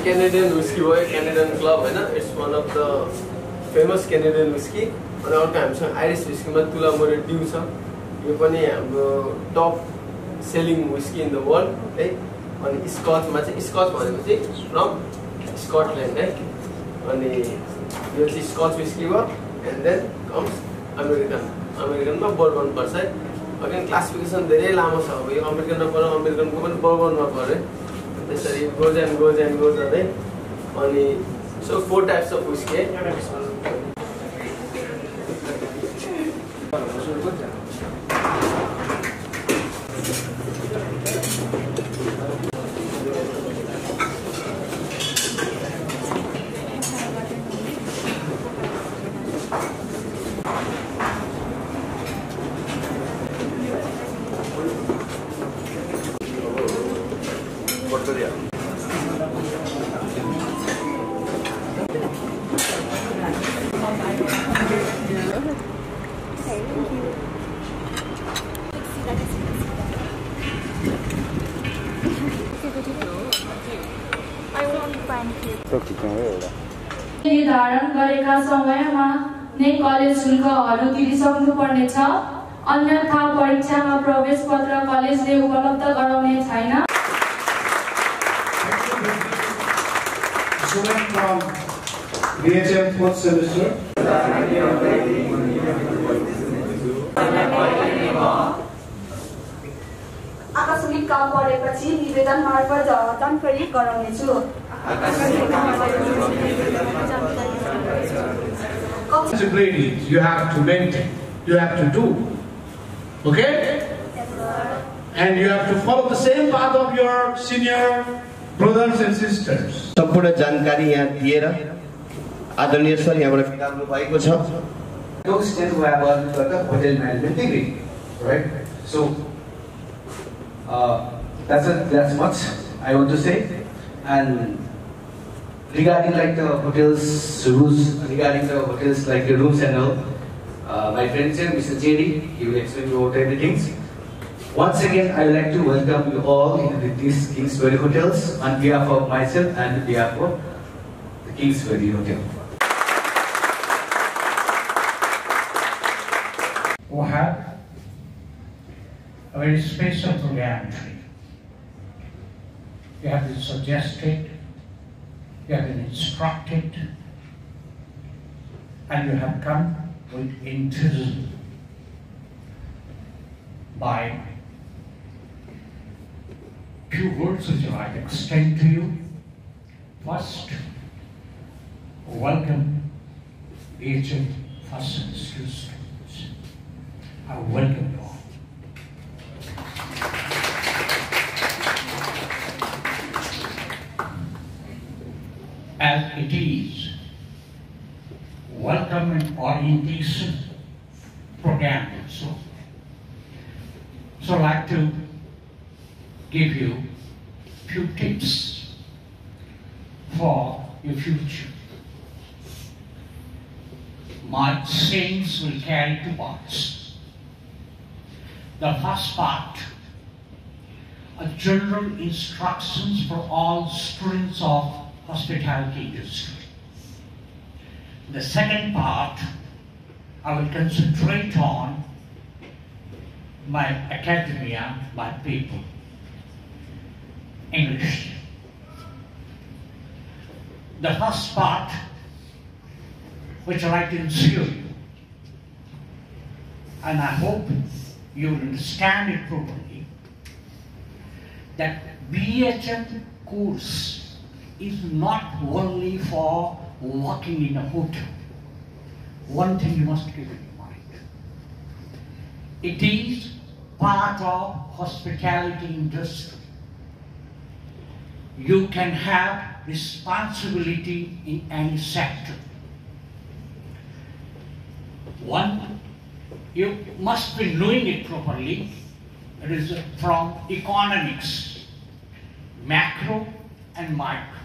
Canadian whiskey boy, Canadian club, it's one of the famous Canadian whiskey. And our time, so Irish whiskey, Matula More Dew, top selling whiskey in the world. And Scotch, from Scotland. And the Scotch whiskey, and then comes American bourbon per se. Again, classification very lamos. American bourbon. It goes and goes and goes away. Only so 4 types of whiskey. निर्धारण गरेका समयमा नै college शुल्कहरू तिरिसक्नुपर्नेछ अन्यथा परीक्षामा प्रवेश पत्र कलेजले उपलब्ध गराउने छैन BHM 4th semester आकस्मिक काम परेपछि निवेदन मार्फत जानकारी गराउनेछु Disciplines you have to maintain, you have to do, okay? And you have to follow the same path of your senior brothers and sisters. सम्पूर्ण जानकारी यहाँ दिएर आदरणीय सर यहाँबाट फिर्ता भएको छ. Those students who have a hotel management degree, right? So that's much I want to say. And regarding like the hotels rules, regarding the hotels like the rooms and all, my friend here, Mr. JD, he will explain you about everything. Once again, I would like to welcome you all in this Kingsbury Hotels on behalf of myself and on behalf of the Kingsbury Hotel. We have a very special program today. You have been suggested, you have been instructed, and you have come with enthusiasm by few words which I like to extend to you. First, welcome BHM first semester students. I welcome you all. As it is welcome and orientation program also. So I'd like to give you a few tips for your future. My sayings will carry two parts. The first part are general instructions for all students of hospitality industry. The second part, I will concentrate on my academia, my people, English. The first part, which I like to ensure you, and I hope you will understand it properly, that BHM course is not only for working in a hotel. One thing you must keep in mind. It is part of hospitality industry. You can have responsibility in any sector. One, you must be knowing it properly. It is from economics, macro and micro.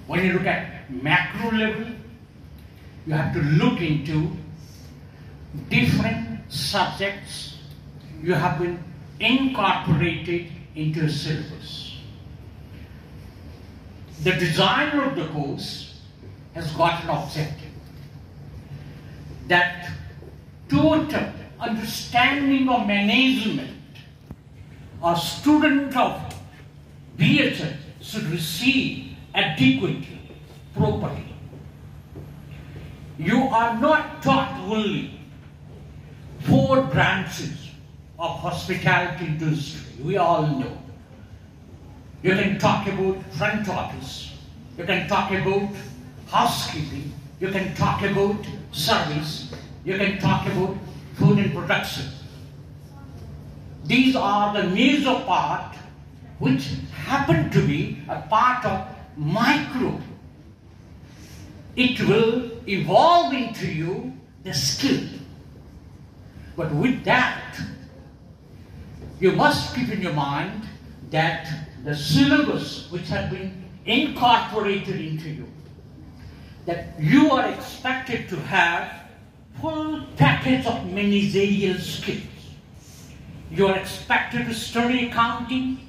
When you look at macro level, you have to look into different subjects you have been incorporated into a syllabus. The designer of the course has got an objective that total understanding of management a student of BHM should receive adequately, properly. You are not taught only 4 branches of hospitality industry. We all know. You can talk about front office. You can talk about housekeeping. You can talk about service. You can talk about food and production. These are the major part which happen to be a part of micro. It will evolve into you the skill. But with that, you must keep in your mind that the syllabus which has been incorporated into you, that you are expected to have full package of managerial skills. You are expected to study accounting.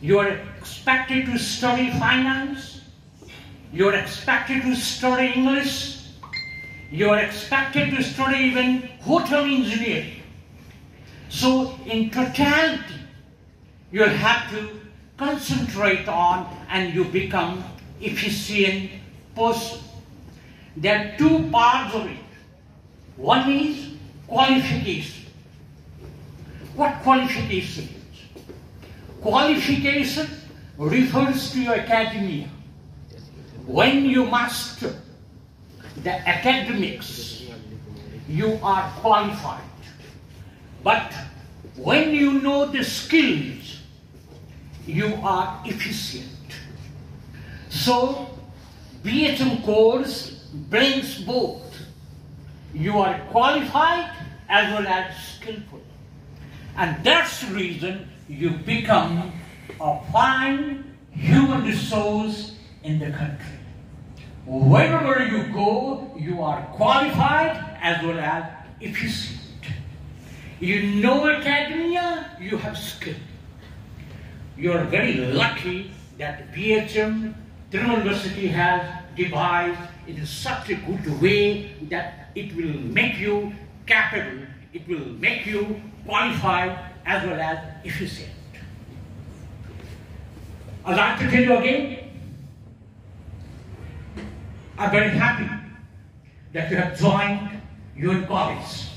You are expected to study finance. You are expected to study English. You are expected to study even hotel engineering. So in totality, you'll have to concentrate on and you become efficient person. There are 2 parts of it. One is qualification. What qualification is? Qualification refers to your academia. When you master the academics, you are qualified. But when you know the skills, you are efficient. So, BHM course brings both. You are qualified as well as skillful. And that's the reason you become a fine human resource in the country. Wherever you go, you are qualified as well as efficient. You know academia, you have skill. You are very lucky that BHM University has devised in such a good way that it will make you capable, it will make you qualified as well as efficient. I'd like to tell you again, I'm very happy that you have joined your college.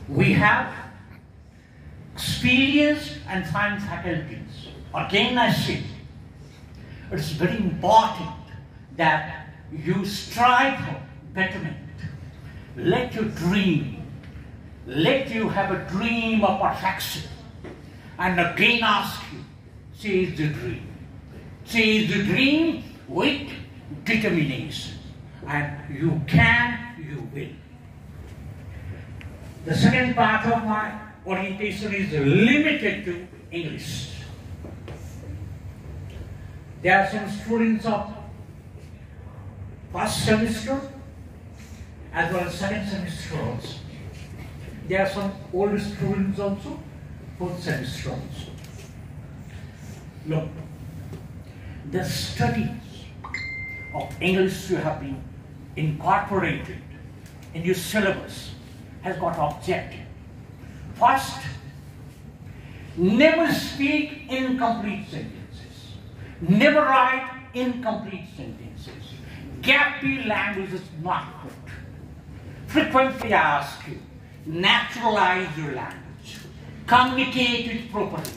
We have experienced and fine faculties. Again I say, it's very important that you strive for betterment. Let you dream. Let you have a dream of perfection. And again ask you, chase the dream. Chase the dream with determination. And you can, you will. The second part of my orientation is limited to English. There are some students of first semester as well as second semester also. There are some older students also, fourth semester also. Look, the studies of English you have been incorporated in your syllabus has got objective. First, never speak incomplete sentences. Never write incomplete sentences. Gappy language is not good. Frequently I ask you, naturalize your language. Communicate it properly.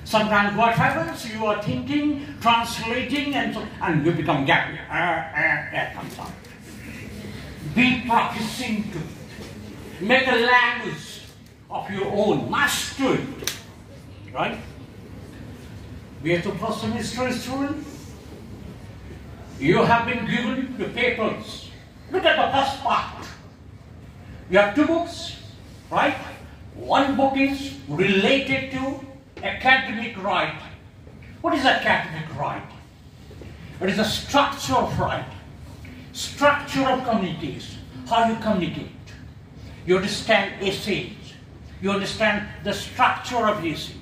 Sometimes what happens, you are thinking, translating, and you become gappy. Comes out. Be practicing to it. Make a language of your own. Master it. Right? We are the first semester student. You have been given the papers. Look at the first part. You have two books, right? One book is related to academic writing. What is academic writing? It is a structure of writing, structure of communication, how you communicate. You understand essays. You understand the structure of essays.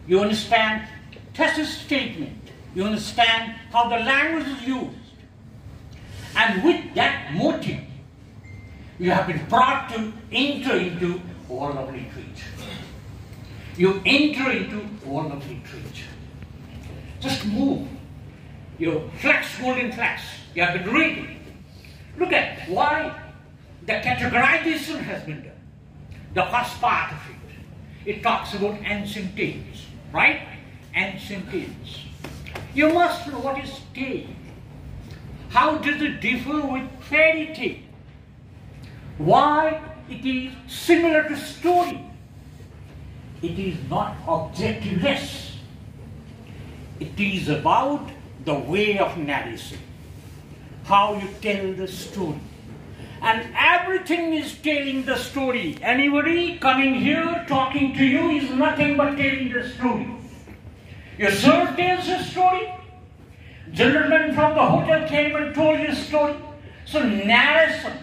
You understand thesis statement. You understand how the language is used. And with that motive, you have been brought to enter into world of literature. You enter into world of literature. Just move. You flex, golden flex. You have been reading. Look at why the categorization has been done. The first part of it. It talks about ancient tales, right? Ancient tales. You must know what is tale. How does it differ with fairy tale? Why it is similar to story? It is not objectiveless. It is about the way of narration, how you tell the story. And everything is telling the story. Anybody coming here talking to you is nothing but telling the story. Your sir tells a story. Gentleman from the hotel came and told you a story. So narration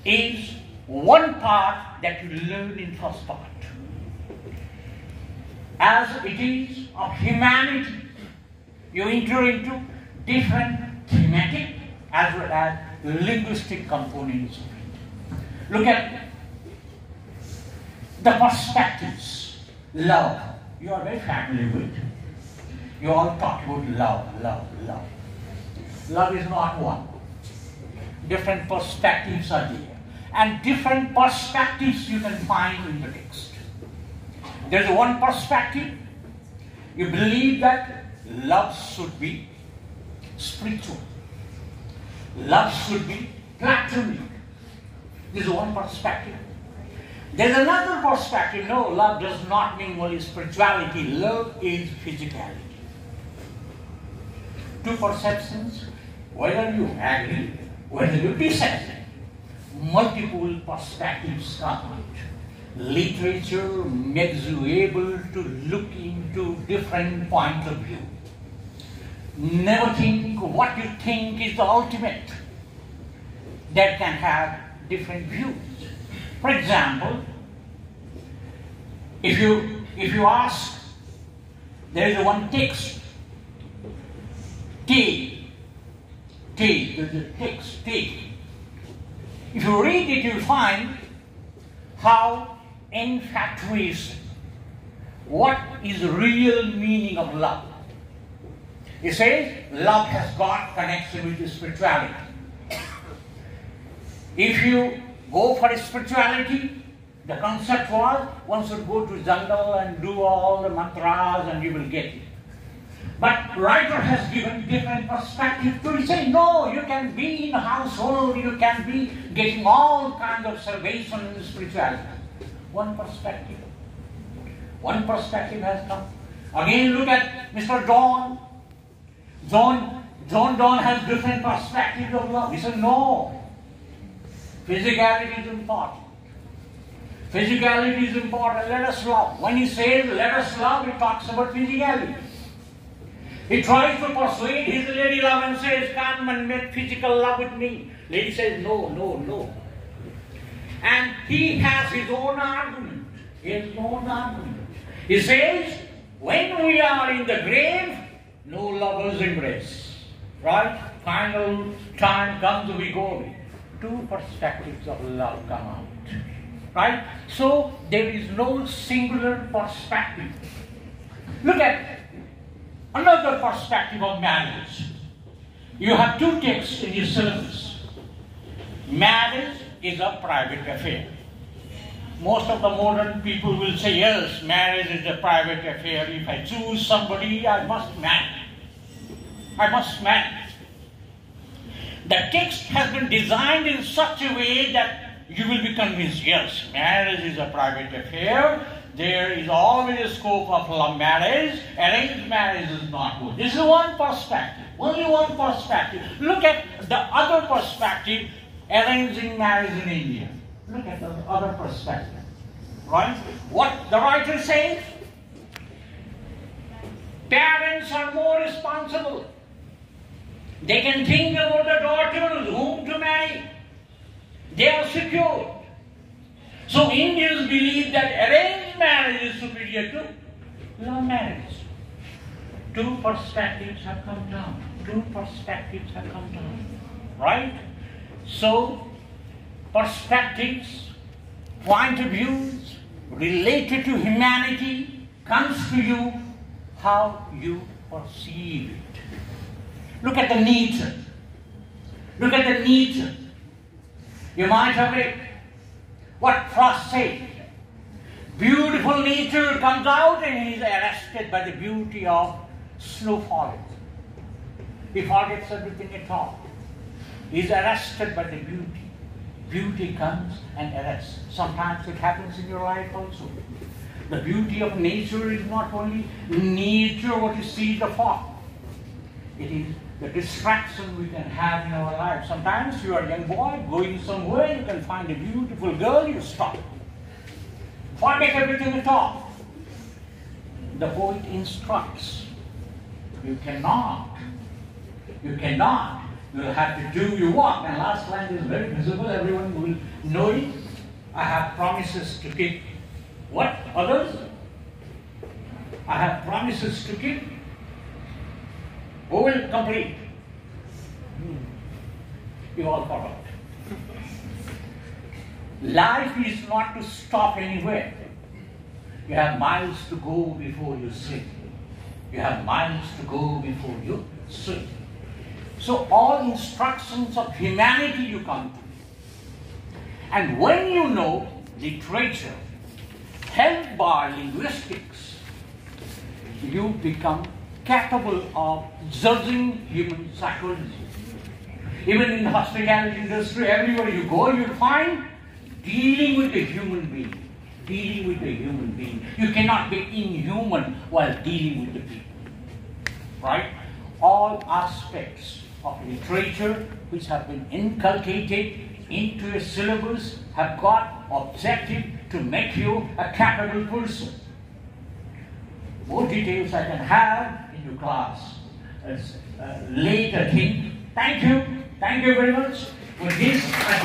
is one part that you learn in first part. As it is of humanity, you enter into different thematic as well as linguistic components of it. Look at the perspectives. Love. You are very familiar with. You all talk about love, love, love. Love is not one. Different perspectives are there. And different perspectives you can find in the text. There is one perspective. You believe that love should be spiritual. Love should be platonic. This is one perspective. There is another perspective. No, love does not mean only spirituality. Love is physicality. Two perceptions, whether you agree, whether you disagree. Multiple perspectives come out. Literature makes you able to look into different points of view. Never think what you think is the ultimate. That can have different views. For example, if you ask, there is one text, take, the text, take. If you read it, you'll find how infatuation, what is the real meaning of love. It says love has got connection with spirituality. If you go for spirituality, the concept was one should go to jungle and do all the mantras and you will get it. But writer has given different perspective to it. Say, no, you can be in a household, you can be getting all kinds of salvation in spirituality. One perspective. One perspective has come. Again, look at Mr. John. John Donne has different perspectives of love. He said, no. Physicality is important. Physicality is important. Let us love. When he says let us love, he talks about physicality. He tries to persuade his lady love and says, come and make physical love with me. Lady says, no, no, no. And he has his own argument. His own argument. He says, when we are in the grave, no lovers embrace. Right? Final time comes, we go. Two perspectives of love come out. Right? So there is no singular perspective. Look at another perspective of marriage. You have two texts in your syllabus. Marriage is a private affair. Most of the modern people will say, yes, marriage is a private affair. If I choose somebody, I must marry. I must marry. The text has been designed in such a way that you will be convinced, yes, marriage is a private affair. There is always a scope of love marriage. Arranged marriage is not good. This is one perspective. Only one perspective. Look at the other perspective, arranging marriage in India. Look at the other perspective. Right? What the writer says? Parents are more responsible. They can think about the daughters, whom to marry. They are secure. So Indians believe that arranged marriage is superior to love marriage. Two perspectives have come down. Two perspectives have come down. Right? So, perspectives, point of views related to humanity comes to you how you perceive it. Look at the nature. Look at the nature. You might have read what Frost said. Beautiful nature comes out and he is arrested by the beauty of snow falling. He forgets everything at all. He is arrested by the beauty. Beauty comes and arrests. Sometimes it happens in your life also. The beauty of nature is not only nature what you see the fog. It is the distraction we can have in our life. Sometimes you are a young boy going somewhere, you can find a beautiful girl, you stop. Forget everything at all. The poet instructs. You cannot. You will have to do your work. And last line is very visible, everyone will know it. I have promises to keep. What? Others? I have promises to keep. Who will complete? You all forgot. Life is not to stop anywhere. You have miles to go before you sleep. You have miles to go before you sleep. So all instructions of humanity you come to. And when you know literature, helped by linguistics, you become capable of judging human psychology. Even in the hospitality industry, everywhere you go, you'll find dealing with a human being. Dealing with a human being. You cannot be inhuman while dealing with the people. Right? All aspects of literature which have been inculcated into a syllabus have got objective to make you a capable person. More details I can have in your class as later thing. Thank you very much. With this, I